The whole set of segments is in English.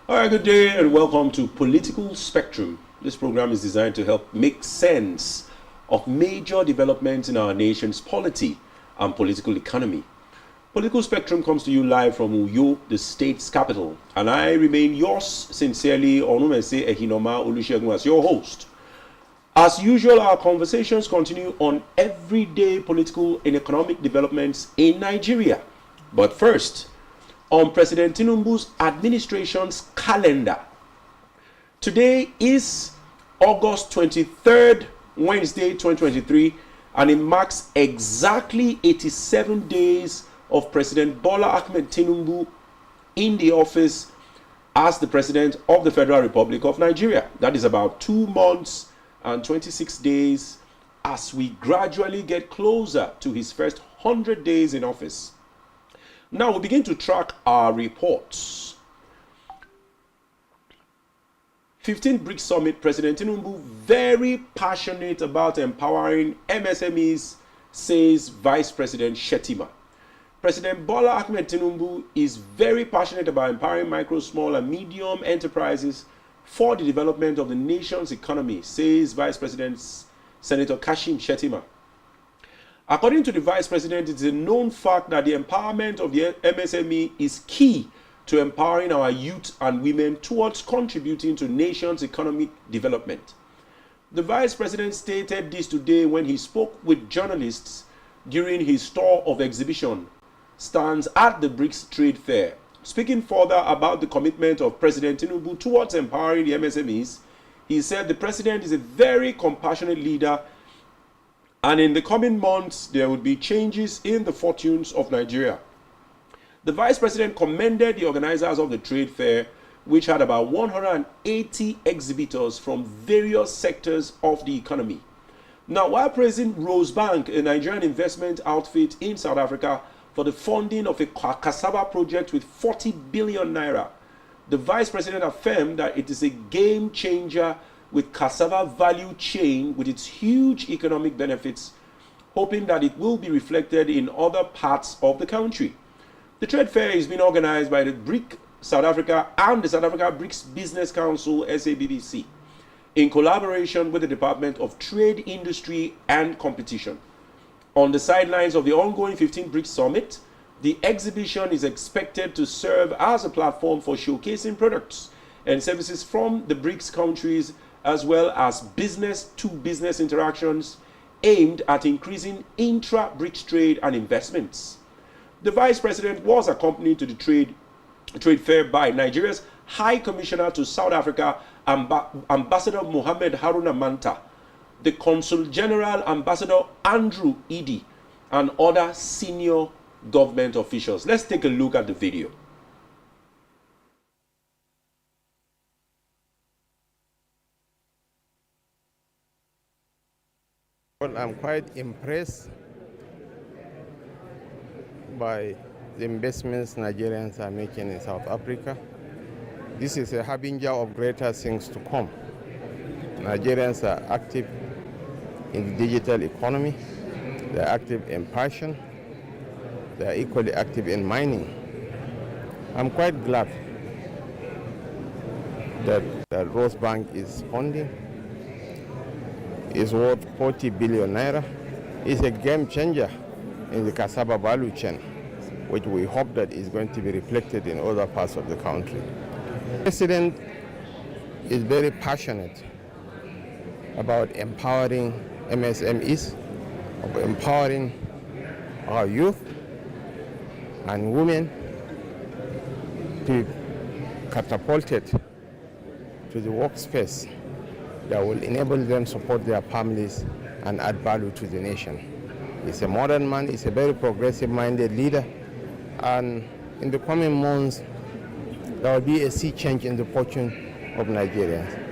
All right, good day and welcome to Political Spectrum. This program is designed to help make sense of major developments in our nation's polity and political economy. Political Spectrum comes to you live from Uyo, the state's capital, and I remain yours sincerely, Onumese Ehinoma Olusegun, as your host. As usual, our conversations continue on everyday political and economic developments in Nigeria. But first, on President Tinubu's administration's calendar. Today is August 23rd, Wednesday 2023, and it marks exactly 87 days of President Bola Ahmed Tinubu in the office as the President of the Federal Republic of Nigeria. That is about 2 months and 26 days as we gradually get closer to his first 100 days in office. Now we begin to track our reports. 15th BRICS Summit, President Tinubu very passionate about empowering MSMEs, says Vice President Shettima. President Bola Ahmed Tinubu is very passionate about empowering micro, small and medium enterprises for the development of the nation's economy, says Vice President Senator Kashim Shettima. According to the Vice President, it is a known fact that the empowerment of the MSME is key to empowering our youth and women towards contributing to the nation's economic development. The Vice President stated this today when he spoke with journalists during his tour of exhibition stands at the BRICS Trade Fair. Speaking further about the commitment of President Tinubu towards empowering the MSMEs, he said the President is a very compassionate leader, and in the coming months, there would be changes in the fortunes of Nigeria. The Vice President commended the organizers of the trade fair, which had about 180 exhibitors from various sectors of the economy. Now, while praising Rosebank, a Nigerian investment outfit in South Africa, for the funding of a cassava project with 40 billion naira, the Vice President affirmed that it is a game changer with cassava value chain with its huge economic benefits, hoping that it will be reflected in other parts of the country. The trade fair is being organized by the BRIC South Africa and the South Africa BRICS Business Council, SABBC, in collaboration with the Department of Trade, Industry and Competition. On the sidelines of the ongoing 15th BRICS Summit, the exhibition is expected to serve as a platform for showcasing products and services from the BRICS countries, as well as business-to-business interactions aimed at increasing intra-BRICS trade and investments. The Vice President was accompanied to the trade fair by Nigeria's High Commissioner to South Africa, Ambassador Mohammed Haruna Manta, the Consul General Ambassador Andrew Edie, and other senior government officials. Let's take a look at the video. Well, I'm quite impressed by the investments Nigerians are making in South Africa. This is a harbinger of greater things to come. Nigerians are active in the digital economy, they are active in fashion, they are equally active in mining. I'm quite glad that Rosebank is funding. It's worth 40 billion naira. It's a game changer in the cassava value chain, which we hope that is going to be reflected in other parts of the country. The President is very passionate about empowering MSMEs, of empowering our youth and women to be catapulted to the workspace that will enable them to support their families and add value to the nation. He's a modern man, he's a very progressive-minded leader, and in the coming months, there will be a sea change in the fortune of Nigerians.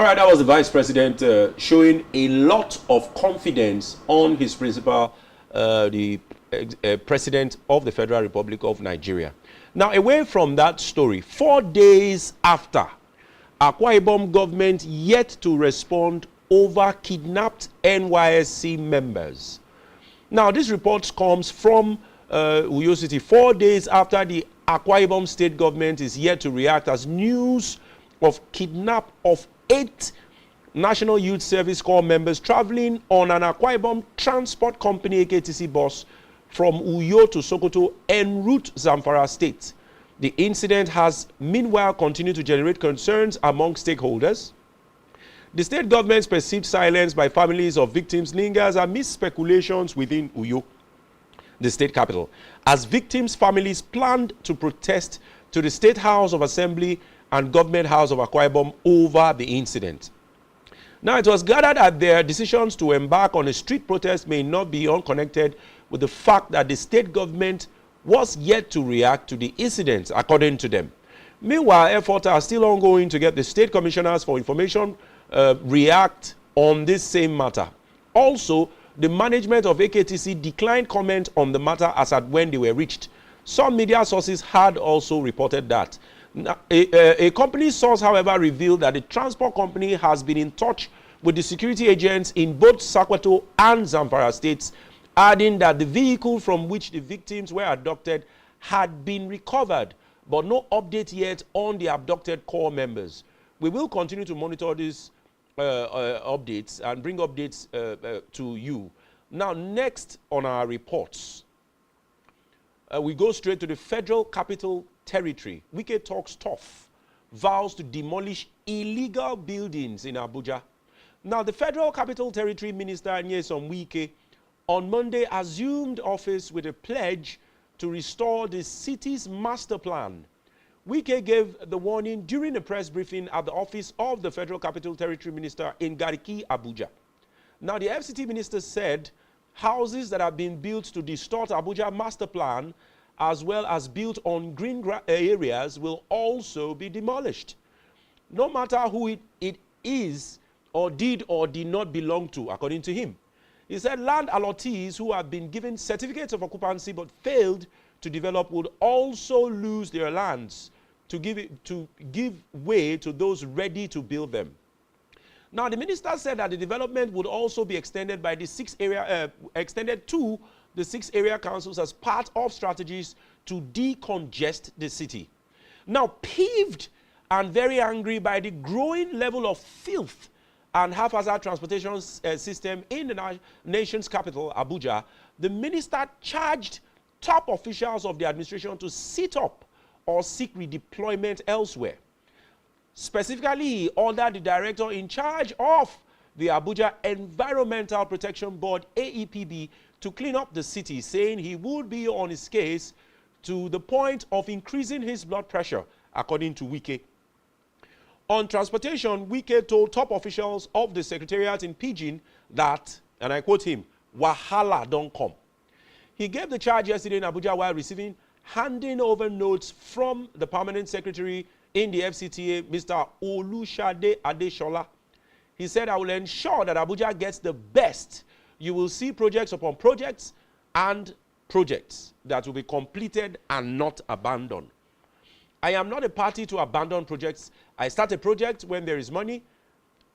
All right, that was the Vice President showing a lot of confidence on his principal, the President of the Federal Republic of Nigeria. Now, away from that story, 4 days after, Akwa Ibom government yet to respond over kidnapped NYSC members. Now, this report comes from Uyo City 4 days after the Akwa Ibom state government is yet to react as news of kidnap of 8 National Youth Service Corps members traveling on an Akwa Ibom transport company AKTC bus from Uyo to Sokoto en route Zamfara state. The incident has meanwhile continued to generate concerns among stakeholders. The state government's perceived silence by families of victims lingers amidst speculations within Uyo, the state capital, as victims' families planned to protest to the State House of Assembly and Government House of Akwa Ibom over the incident. Now, it was gathered that their decisions to embark on a street protest may not be unconnected with the fact that the state government was yet to react to the incident, according to them. Meanwhile, efforts are still ongoing to get the state commissioners for information react on this same matter. Also, the management of AKTC declined comment on the matter as at when they were reached. Some media sources had also reported that. A company source, however, revealed that the transport company has been in touch with the security agents in both Sokoto and Zamfara states, adding that the vehicle from which the victims were abducted had been recovered, but no update yet on the abducted corps members. We will continue to monitor these updates and bring updates to you. Now, next on our reports, we go straight to the Federal Capital Territory. Wike talks tough, vows to demolish illegal buildings in Abuja. Now, the Federal Capital Territory Minister Nyesom Wike on Monday assumed office with a pledge to restore the city's master plan. Wike gave the warning during a press briefing at the office of the Federal Capital Territory Minister in Gariki, Abuja. Now, the FCT minister said houses that have been built to distort Abuja master plan as well as built on green areas will also be demolished. No matter who it is or did not belong to, according to him. He said land allottees who have been given certificates of occupancy but failed to develop would also lose their lands to give way to those ready to build them. Now, the minister said that the development would also be extended by the extended to the 6 area councils as part of strategies to decongest the city. Now, peeved and very angry by the growing level of filth and haphazard transportation system in the nation's capital, Abuja, the minister charged top officials of the administration to sit up or seek redeployment elsewhere. Specifically, he ordered the director in charge of the Abuja Environmental Protection Board, AEPB, to clean up the city, saying he would be on his case to the point of increasing his blood pressure, according to Wike. On transportation, Wike told top officials of the Secretariat in Pidgin that, and I quote him, "Wahala don't come." He gave the charge yesterday in Abuja while handing over notes from the permanent secretary in the FCTA, Mr. Olushade Adeshola. He said, "I will ensure that Abuja gets the best. You will see projects upon projects and projects that will be completed and not abandoned. I am not a party to abandon projects. I start a project when there is money.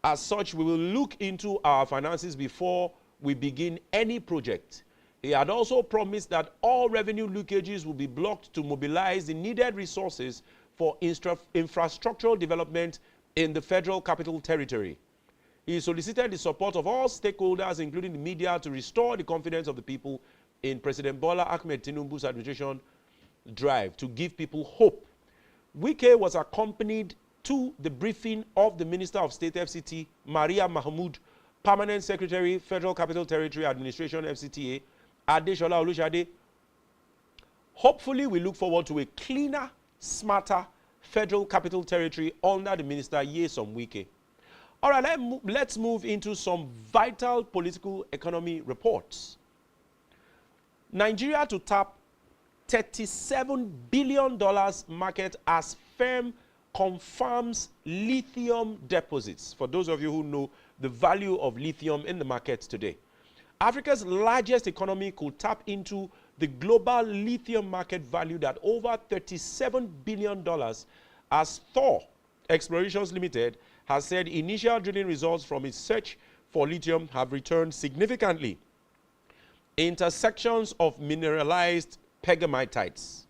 As such, we will look into our finances before we begin any project." He had also promised that all revenue leakages will be blocked to mobilize the needed resources for infrastructural development in the Federal Capital Territory. He solicited the support of all stakeholders, including the media, to restore the confidence of the people in President Bola Ahmed Tinubu's administration drive to give people hope. Wike was accompanied to the briefing of the Minister of State FCT, Maria Mahmood, Permanent Secretary, Federal Capital Territory Administration, FCTA, Adeshola Olushade. Hopefully, we look forward to a cleaner, smarter Federal Capital Territory under the Minister Nyesom Wike. All right, let's move into some vital political economy reports. Nigeria to tap $37 billion market as firm confirms lithium deposits. For those of you who know the value of lithium in the market today, Africa's largest economy could tap into the global lithium market valued at over $37 billion, as Thor Explorations Limited has said initial drilling results from its search for lithium have returned significantly. Intersections of mineralized pegmatites.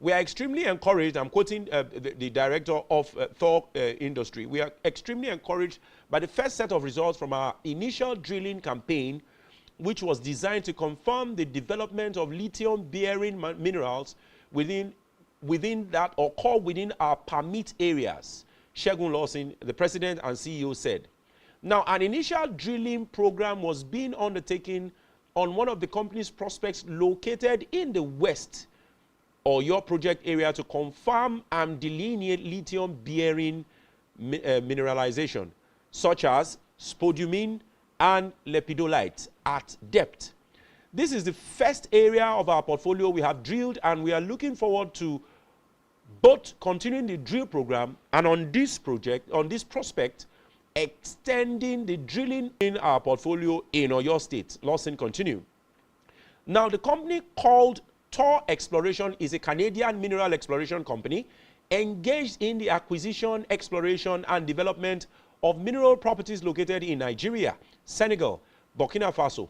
We are extremely encouraged, I'm quoting the director of Thor Industry, we are extremely encouraged by the first set of results from our initial drilling campaign, which was designed to confirm the development of lithium-bearing minerals within that occur within our permit areas, Segun Lawson, the president and CEO, said. Now, an initial drilling program was being undertaken on one of the company's prospects located in the west or your project area to confirm and delineate lithium-bearing mineralization, such as spodumene and lepidolite at depth. This is the first area of our portfolio we have drilled, and we are looking forward to both continuing the drill program and on this project, on this prospect, extending the drilling in our portfolio in Oyo State. Lawson continued. Now, the company called Thor Exploration is a Canadian mineral exploration company engaged in the acquisition, exploration, and development of mineral properties located in Nigeria, Senegal, Burkina Faso.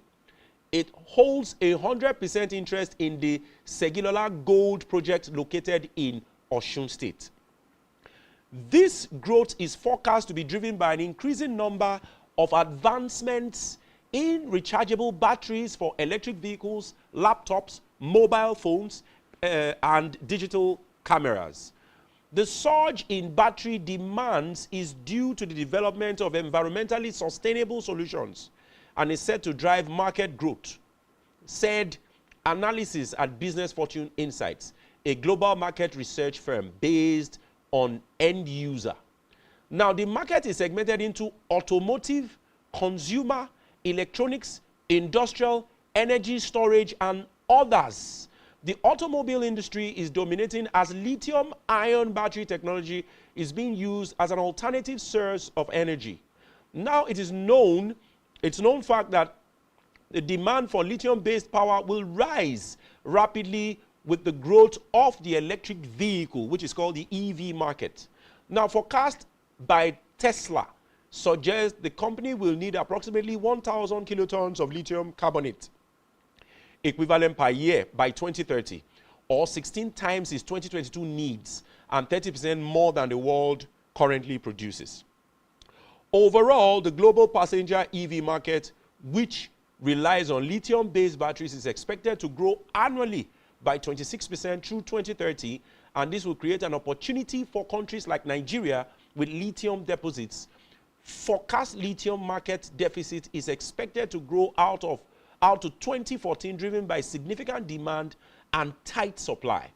It holds 100% interest in the Segilola Gold Project located in Osun State. This growth is forecast to be driven by an increasing number of advancements in rechargeable batteries for electric vehicles, laptops, mobile phones, and digital cameras. The surge in battery demands is due to the development of environmentally sustainable solutions and is set to drive market growth, said analysis at Business Fortune Insights, a global market research firm based on end user. Now, the market is segmented into automotive, consumer, electronics, industrial, energy storage, and others. The automobile industry is dominating as lithium-ion battery technology is being used as an alternative source of energy. Now, it's known fact that the demand for lithium-based power will rise rapidly with the growth of the electric vehicle, which is called the EV market. Now, forecast by Tesla suggests the company will need approximately 1,000 kilotons of lithium carbonate equivalent per year by 2030, or 16 times its 2022 needs and 30% more than the world currently produces. Overall, the global passenger EV market, which relies on lithium-based batteries, is expected to grow annually by 26% through 2030, and this will create an opportunity for countries like Nigeria with lithium deposits. Forecast lithium market deficit is expected to grow out to 2014, driven by significant demand and tight supply.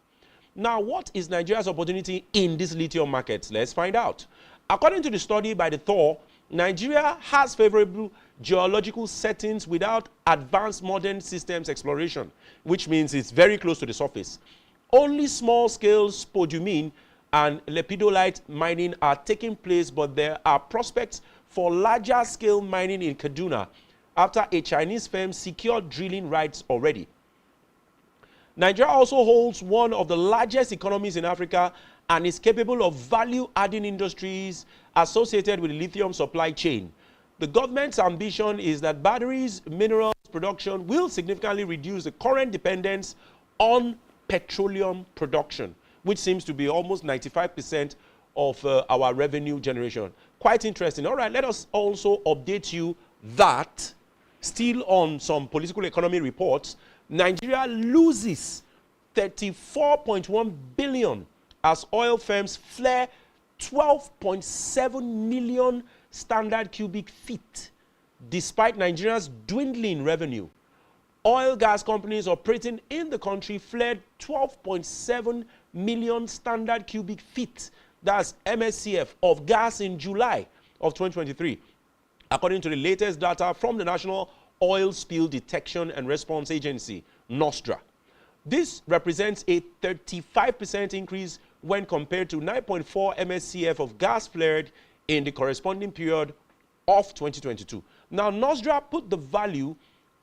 Now, what is Nigeria's opportunity in this lithium market? Let's find out. According to the study by the Thor, Nigeria has favorable geological settings without advanced modern systems exploration, which means it's very close to the surface. Only small-scale spodumene and lepidolite mining are taking place, but there are prospects for larger-scale mining in Kaduna after a Chinese firm secured drilling rights already. Nigeria also holds one of the largest economies in Africa and is capable of value-adding industries associated with the lithium supply chain. The government's ambition is that batteries, minerals production will significantly reduce the current dependence on petroleum production, which seems to be almost 95% of our revenue generation. Quite interesting. All right, let us also update you that, still on some political economy reports, Nigeria loses 34.1 billion as oil firms flare 12.7 million standard cubic feet. Despite Nigeria's dwindling revenue, oil gas companies operating in the country flared 12.7 million standard cubic feet, that's MSCF, of gas in July of 2023, according to the latest data from the National Oil Spill Detection and Response Agency, NOSDRA. This represents a 35% increase when compared to 9.4 MSCF of gas flared in the corresponding period of 2022. Now, NOSDRA put the value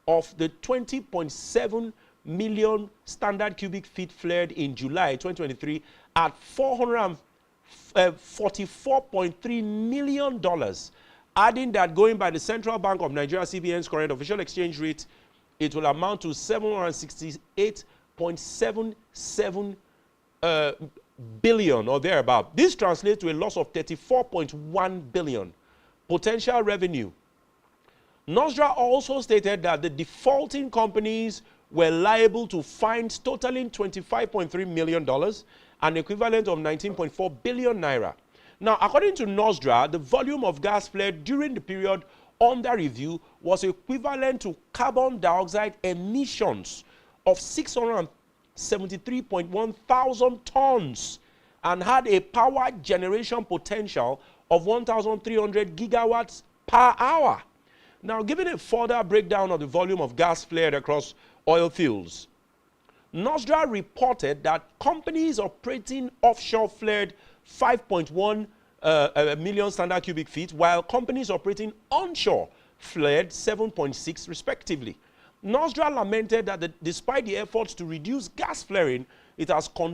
of the 20.7 million standard cubic feet flared in July 2023 at $444.3 million, adding that going by the Central Bank of Nigeria CBN's current official exchange rate, it will amount to 768.77 billion or thereabout. This translates to a loss of 34.1 billion. Potential revenue. NOSDRA also stated that the defaulting companies were liable to fines totaling $25.3 million, an equivalent of 19.4 billion naira. Now, according to NOSDRA, the volume of gas flared during the period under review was equivalent to carbon dioxide emissions of 673.1 thousand tons and had a power generation potential of 1,300 gigawatts per hour. Now, giving a further breakdown of the volume of gas flared across oil fields, NOSDRA reported that companies operating offshore flared 5.1 million standard cubic feet, while companies operating onshore flared 7.6 respectively. NOSDRA lamented that despite the efforts to reduce gas flaring, it has